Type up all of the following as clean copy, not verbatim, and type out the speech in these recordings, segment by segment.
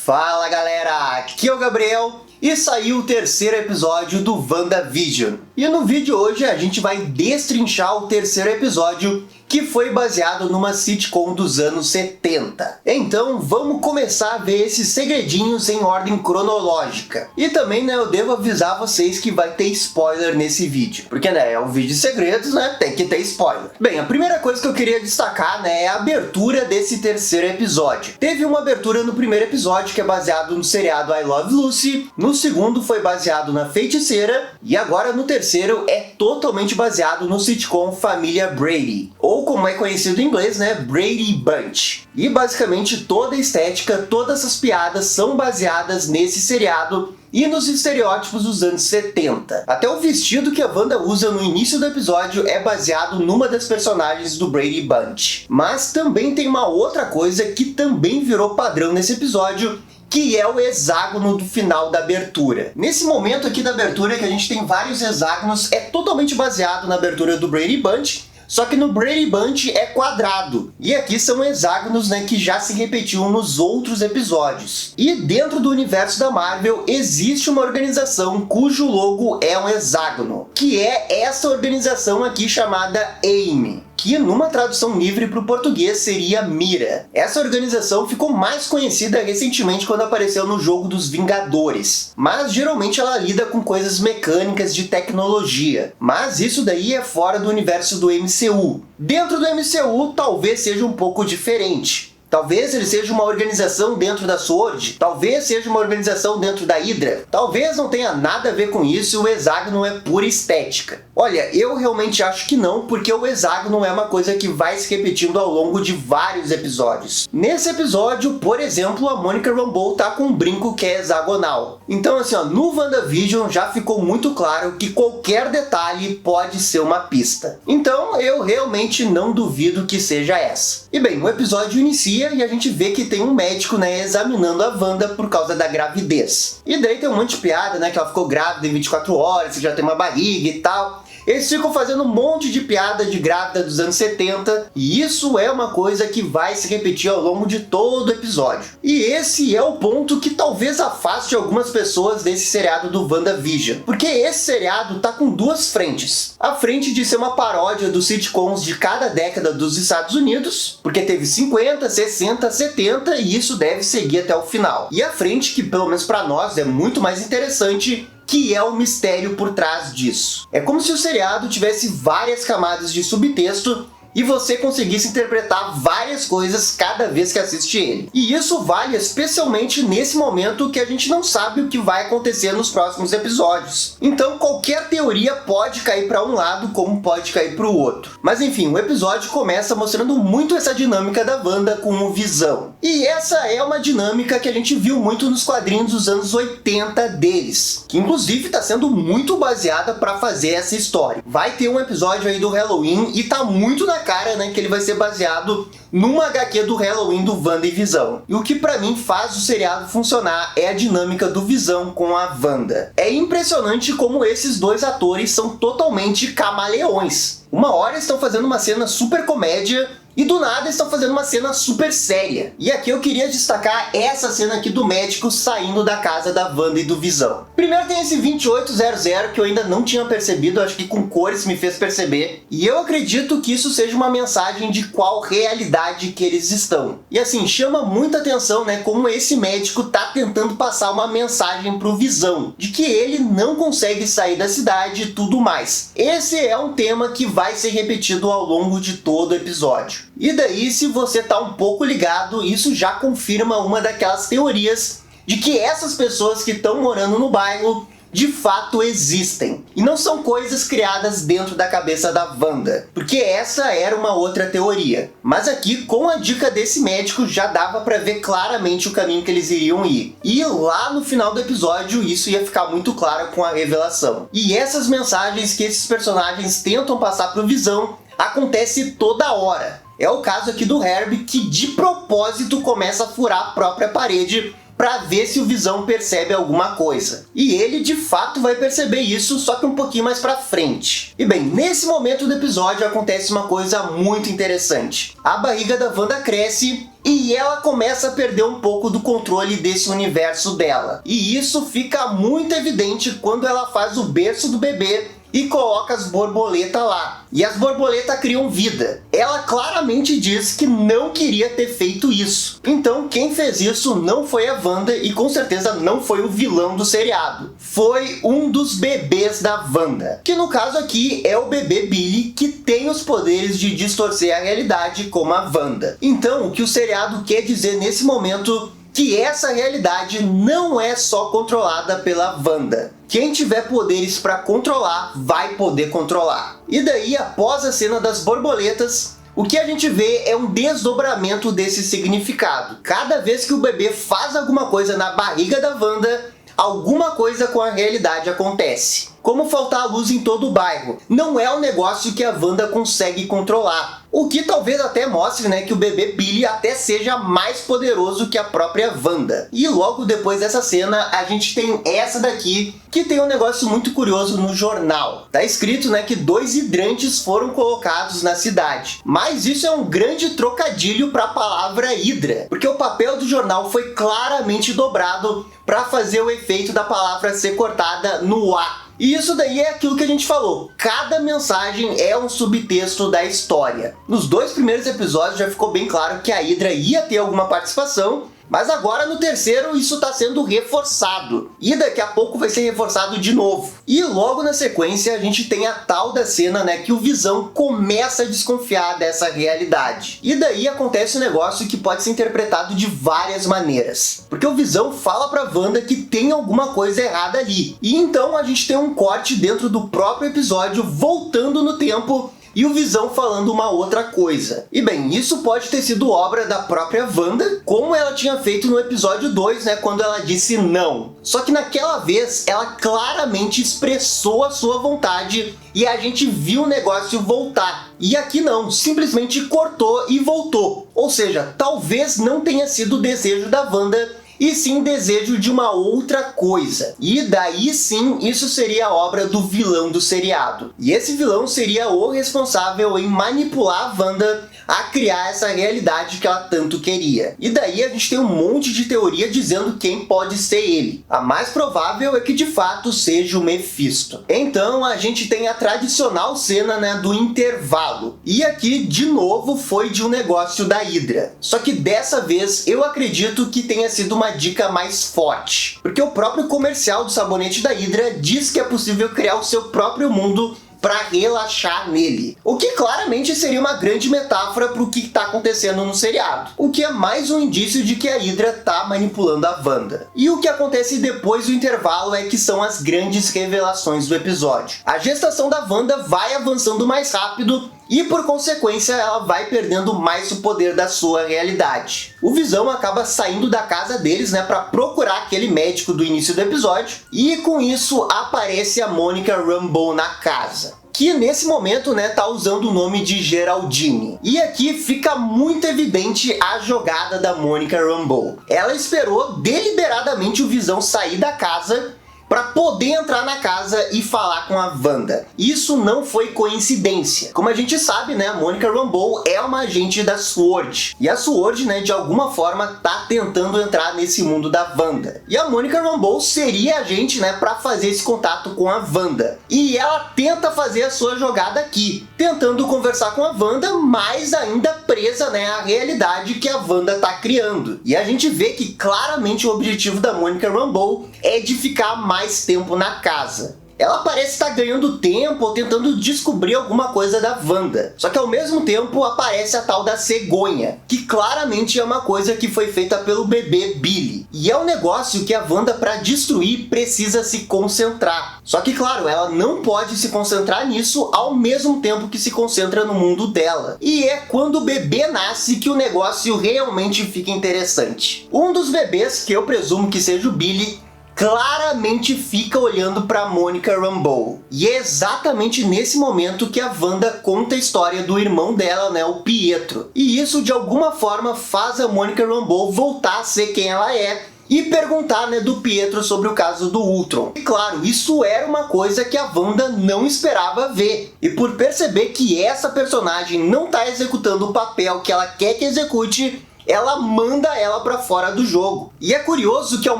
Fala galera, aqui é o Gabriel e saiu o terceiro episódio do WandaVision. E no vídeo de hoje a gente vai destrinchar o terceiro episódio, que foi baseado numa sitcom dos anos 70. Então vamos começar a ver esses segredinhos em ordem cronológica. E também, eu devo avisar vocês que vai ter spoiler nesse vídeo. Porque, é um vídeo de segredos, tem que ter spoiler. Bem, a primeira coisa que eu queria destacar, é a abertura desse terceiro episódio. Teve uma abertura no primeiro episódio, que é baseado no seriado I Love Lucy. No segundo foi baseado na Feiticeira. E agora no terceiro é totalmente baseado no sitcom Família Brady. Ou como é conhecido em inglês, Brady Bunch. E basicamente toda a estética, todas essas piadas são baseadas nesse seriado e nos estereótipos dos anos 70. Até o vestido que a Wanda usa no início do episódio é baseado numa das personagens do Brady Bunch. Mas também tem uma outra coisa que também virou padrão nesse episódio, que é o hexágono do final da abertura. Nesse momento aqui da abertura, que a gente tem vários hexágonos, é totalmente baseado na abertura do Brady Bunch, só que no Brady Bunch é quadrado. E aqui são hexágonos, que já se repetiam nos outros episódios. E dentro do universo da Marvel existe uma organização cujo logo é um hexágono, que é essa organização aqui chamada AIM, que numa tradução livre para o português seria Mira. Essa organização ficou mais conhecida recentemente quando apareceu no jogo dos Vingadores, mas geralmente ela lida com coisas mecânicas de tecnologia, mas isso daí é fora do universo do MCU. Dentro do MCU talvez seja um pouco diferente. Talvez ele seja uma organização dentro da SWORD, talvez seja uma organização dentro da Hydra, talvez não tenha nada a ver com isso, o hexágono é pura estética. Olha, eu realmente acho que não, porque o hexágono é uma coisa que vai se repetindo ao longo de vários episódios. Nesse episódio, por exemplo, a Monica Rambeau tá com um brinco que é hexagonal. Então assim, no WandaVision já ficou muito claro que qualquer detalhe pode ser uma pista. Então eu realmente não duvido que seja essa. E bem, o episódio inicia e a gente vê que tem um médico, examinando a Wanda por causa da gravidez. E daí tem um monte de piada, que ela ficou grávida em 24 horas, que já tem uma barriga e tal. Eles ficam fazendo um monte de piada de grávida dos anos 70, e isso é uma coisa que vai se repetir ao longo de todo o episódio. E esse é o ponto que talvez afaste algumas pessoas desse seriado do WandaVision, porque esse seriado tá com duas frentes. A frente de ser uma paródia dos sitcoms de cada década dos Estados Unidos, porque teve 50, 60, 70, e isso deve seguir até o final. E a frente que, pelo menos pra nós, é muito mais interessante, que é o mistério por trás disso. É como se o seriado tivesse várias camadas de subtexto e você conseguisse interpretar várias coisas cada vez que assiste ele. E isso vale especialmente nesse momento que a gente não sabe o que vai acontecer nos próximos episódios. Então qualquer teoria pode cair para um lado como pode cair para o outro. Mas enfim, o episódio começa mostrando muito essa dinâmica da Wanda com o Visão. E essa é uma dinâmica que a gente viu muito nos quadrinhos dos anos 80 deles, que inclusive está sendo muito baseada para fazer essa história. Vai ter um episódio aí do Halloween e tá muito na cara, que ele vai ser baseado numa HQ do Halloween do Wanda e Visão. E o que pra mim faz o seriado funcionar é a dinâmica do Visão com a Wanda. É impressionante como esses dois atores são totalmente camaleões. Uma hora estão fazendo uma cena super comédia e do nada estão fazendo uma cena super séria. E aqui eu queria destacar essa cena aqui do médico saindo da casa da Wanda e do Visão. Primeiro tem esse 2800 que eu ainda não tinha percebido, acho que com cores me fez perceber. E eu acredito que isso seja uma mensagem de qual realidade que eles estão. E assim, chama muita atenção, como esse médico tá tentando passar uma mensagem pro Visão, de que ele não consegue sair da cidade e tudo mais. Esse é um tema que vai ser repetido ao longo de todo o episódio. E daí, se você tá um pouco ligado, isso já confirma uma daquelas teorias de que essas pessoas que estão morando no bairro de fato existem. E não são coisas criadas dentro da cabeça da Wanda, porque essa era uma outra teoria. Mas aqui, com a dica desse médico, já dava pra ver claramente o caminho que eles iriam ir. E lá no final do episódio, isso ia ficar muito claro com a revelação. E essas mensagens que esses personagens tentam passar pro Visão acontece toda hora. É o caso aqui do Herb, que de propósito começa a furar a própria parede para ver se o Visão percebe alguma coisa. E ele de fato vai perceber isso, só que um pouquinho mais pra frente. E bem, nesse momento do episódio acontece uma coisa muito interessante. A barriga da Wanda cresce e ela começa a perder um pouco do controle desse universo dela. E isso fica muito evidente quando ela faz o berço do bebê e coloca as borboletas lá. E as borboletas criam vida. Ela claramente diz que não queria ter feito isso. Então quem fez isso não foi a Wanda e com certeza não foi o vilão do seriado. Foi um dos bebês da Wanda. Que no caso aqui é o bebê Billy, que tem os poderes de distorcer a realidade como a Wanda. Então o que o seriado quer dizer nesse momento que essa realidade não é só controlada pela Wanda. Quem tiver poderes para controlar, vai poder controlar. E daí, após a cena das borboletas, o que a gente vê é um desdobramento desse significado. Cada vez que o bebê faz alguma coisa na barriga da Wanda, alguma coisa com a realidade acontece. Como faltar luz em todo o bairro. Não é um negócio que a Wanda consegue controlar. O que talvez até mostre, né, que o bebê Billy até seja mais poderoso que a própria Wanda. E logo depois dessa cena, a gente tem essa daqui, que tem um negócio muito curioso no jornal. Tá escrito, né, que 2 hidrantes foram colocados na cidade. Mas isso é um grande trocadilho para a palavra hidra, porque o papel do jornal foi claramente dobrado para fazer o efeito da palavra ser cortada no A. E isso daí é aquilo que a gente falou. Cada mensagem é um subtexto da história. Nos 2 primeiros episódios já ficou bem claro que a Hydra ia ter alguma participação, mas agora no terceiro isso está sendo reforçado. E daqui a pouco vai ser reforçado de novo. E logo na sequência a gente tem a tal da cena, né, que o Visão começa a desconfiar dessa realidade. E daí acontece um negócio que pode ser interpretado de várias maneiras. Porque o Visão fala pra Wanda que tem alguma coisa errada ali. E então a gente tem um corte dentro do próprio episódio voltando no tempo e o Visão falando uma outra coisa. E bem, isso pode ter sido obra da própria Wanda, como ela tinha feito no episódio 2, né, quando ela disse não. Só que naquela vez, ela claramente expressou a sua vontade e a gente viu o negócio voltar. E aqui não, simplesmente cortou e voltou. Ou seja, talvez não tenha sido o desejo da Wanda, e sim desejo de uma outra coisa. E daí sim, isso seria a obra do vilão do seriado. E esse vilão seria o responsável em manipular a Wanda a criar essa realidade que ela tanto queria. E daí a gente tem um monte de teoria dizendo quem pode ser ele. A mais provável é que de fato seja o Mephisto. Então a gente tem a tradicional cena, né, do intervalo. E aqui, de novo, foi de um negócio da Hydra. Só que dessa vez eu acredito que tenha sido uma dica mais forte. Porque o próprio comercial do sabonete da Hydra diz que é possível criar o seu próprio mundo para relaxar nele. O que claramente seria uma grande metáfora para o que está acontecendo no seriado. O que é mais um indício de que a Hydra está manipulando a Wanda. E o que acontece depois do intervalo é que são as grandes revelações do episódio. A gestação da Wanda vai avançando mais rápido e, por consequência, ela vai perdendo mais o poder da sua realidade. O Visão acaba saindo da casa deles, né, para procurar aquele médico do início do episódio, e com isso aparece a Monica Rambeau na casa, que nesse momento, né, tá usando o nome de Geraldine. E aqui fica muito evidente a jogada da Monica Rambeau. Ela esperou deliberadamente o Visão sair da casa para poder entrar na casa e falar com a Wanda. Isso não foi coincidência. Como a gente sabe, né, a Monica Rambeau é uma agente da SWORD. E a SWORD, né, de alguma forma tá tentando entrar nesse mundo da Wanda. E a Monica Rambeau seria agente, né, para fazer esse contato com a Wanda. E ela tenta fazer a sua jogada aqui, tentando conversar com a Wanda, mas ainda presa, né, à realidade que a Wanda tá criando. E a gente vê que claramente o objetivo da Monica Rambeau é de ficar mais tempo na casa. Ela parece estar ganhando tempo ou tentando descobrir alguma coisa da Wanda. Só que ao mesmo tempo aparece a tal da cegonha, que claramente é uma coisa que foi feita pelo bebê Billy. E é um negócio que a Wanda, para destruir, precisa se concentrar. Só que claro, ela não pode se concentrar nisso ao mesmo tempo que se concentra no mundo dela. E é quando o bebê nasce que o negócio realmente fica interessante. Um dos bebês, que eu presumo que seja o Billy, claramente fica olhando para Monica Rambeau. E é exatamente nesse momento que a Wanda conta a história do irmão dela, né, o Pietro. E isso de alguma forma faz a Monica Rambeau voltar a ser quem ela é e perguntar, né, do Pietro sobre o caso do Ultron. E claro, isso era uma coisa que a Wanda não esperava ver. E por perceber que essa personagem não tá executando o papel que ela quer que execute, ela manda ela pra fora do jogo. E é curioso que ao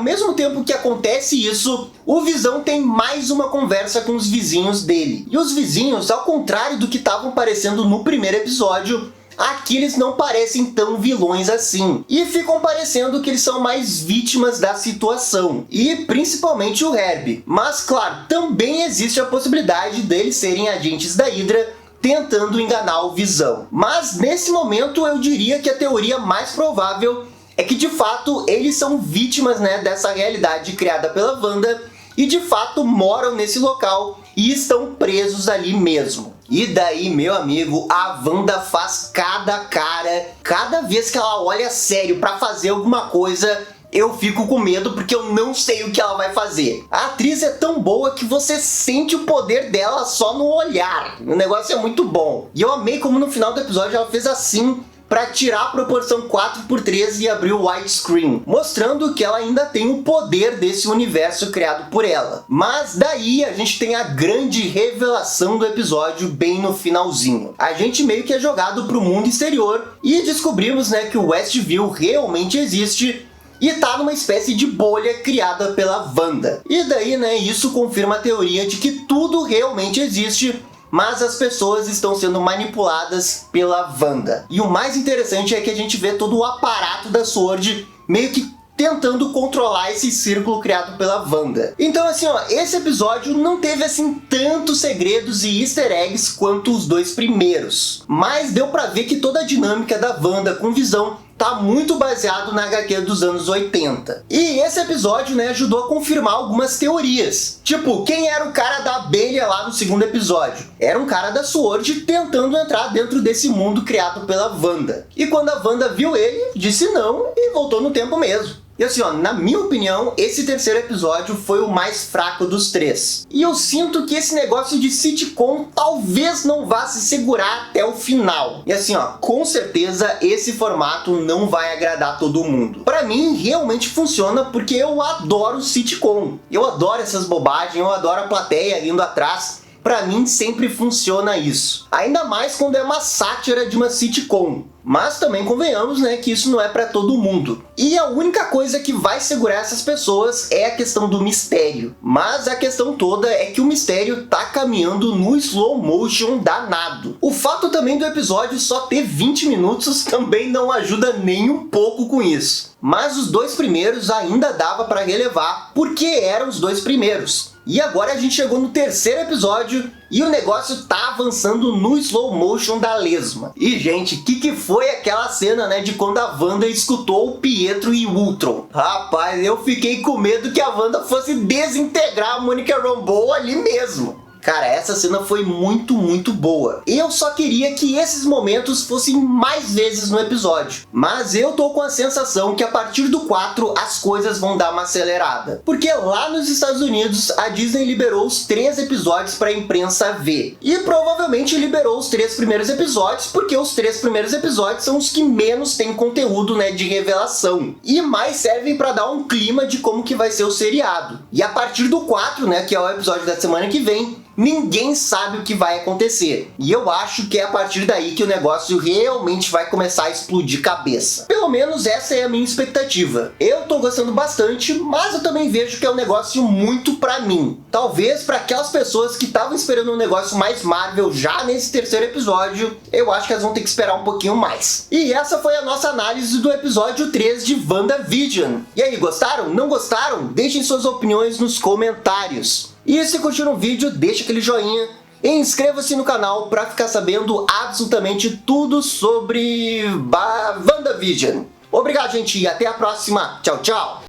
mesmo tempo que acontece isso, o Visão tem mais uma conversa com os vizinhos dele. E os vizinhos, ao contrário do que estavam parecendo no primeiro episódio, aqui eles não parecem tão vilões assim. E ficam parecendo que eles são mais vítimas da situação. E principalmente o Herb. Mas claro, também existe a possibilidade deles serem agentes da Hydra tentando enganar o Visão. Mas nesse momento eu diria que a teoria mais provável é que de fato eles são vítimas, né, dessa realidade criada pela Wanda e de fato moram nesse local e estão presos ali mesmo. E daí, meu amigo, a Wanda faz cada cara, cada vez que ela olha sério pra fazer alguma coisa, eu fico com medo porque eu não sei o que ela vai fazer. A atriz é tão boa que você sente o poder dela só no olhar. O negócio é muito bom. E eu amei como no final do episódio ela fez assim para tirar a proporção 4:3 e abrir o widescreen, mostrando que ela ainda tem o poder desse universo criado por ela. Mas daí a gente tem a grande revelação do episódio bem no finalzinho. A gente meio que é jogado para o mundo exterior e descobrimos, né, que o Westview realmente existe e tá numa espécie de bolha criada pela Wanda. E daí, né, isso confirma a teoria de que tudo realmente existe, mas as pessoas estão sendo manipuladas pela Wanda. E o mais interessante é que a gente vê todo o aparato da SWORD meio que tentando controlar esse círculo criado pela Wanda. Então assim, ó, esse episódio não teve assim tantos segredos e easter eggs quanto os dois primeiros, mas deu pra ver que toda a dinâmica da Wanda com Visão tá muito baseado na HQ dos anos 80. E esse episódio, né, ajudou a confirmar algumas teorias. Tipo, quem era o cara da abelha lá no segundo episódio? Era um cara da SWORD tentando entrar dentro desse mundo criado pela Wanda. E quando a Wanda viu ele, disse não e voltou no tempo mesmo. E assim, ó, na minha opinião, esse terceiro episódio foi o mais fraco dos três. E eu sinto que esse negócio de sitcom talvez não vá se segurar até o final. E assim, ó, com certeza esse formato não vai agradar todo mundo. Pra mim, realmente funciona porque eu adoro sitcom. Eu adoro essas bobagens, eu adoro a plateia indo atrás. Pra mim sempre funciona isso. Ainda mais quando é uma sátira de uma sitcom. Mas também convenhamos, né, que isso não é pra todo mundo. E a única coisa que vai segurar essas pessoas é a questão do mistério. Mas a questão toda é que o mistério tá caminhando no slow motion danado. O fato também do episódio só ter 20 minutos também não ajuda nem um pouco com isso. Mas os dois primeiros ainda dava pra relevar, porque eram os dois primeiros. E agora a gente chegou no terceiro episódio e o negócio tá avançando no slow motion da lesma. E gente, o que foi aquela cena, né, de quando a Wanda escutou o Pietro e o Ultron? Rapaz, eu fiquei com medo que a Wanda fosse desintegrar a Monica Rambeau ali mesmo. Cara, essa cena foi muito boa. Eu só queria que esses momentos fossem mais vezes no episódio. Mas eu tô com a sensação que a partir do 4 as coisas vão dar uma acelerada. Porque lá nos Estados Unidos a Disney liberou os 3 episódios pra imprensa ver. E provavelmente liberou os 3 primeiros episódios porque os 3 primeiros episódios são os que menos têm conteúdo, né, de revelação. E mais servem pra dar um clima de como que vai ser o seriado. E a partir do 4, né, que é o episódio da semana que vem, ninguém sabe o que vai acontecer. E eu acho que é a partir daí que o negócio realmente vai começar a explodir cabeça. Pelo menos essa é a minha expectativa. Eu tô gostando bastante, mas eu também vejo que é um negócio muito pra mim. Talvez pra aquelas pessoas que estavam esperando um negócio mais Marvel já nesse terceiro episódio, eu acho que elas vão ter que esperar um pouquinho mais. E essa foi a nossa análise do episódio 3 de WandaVision. E aí, gostaram? Não gostaram? Deixem suas opiniões nos comentários. E se curtiram o vídeo, deixa aquele joinha e inscreva-se no canal para ficar sabendo absolutamente tudo sobre WandaVision. Obrigado, gente, e até a próxima. Tchau, tchau!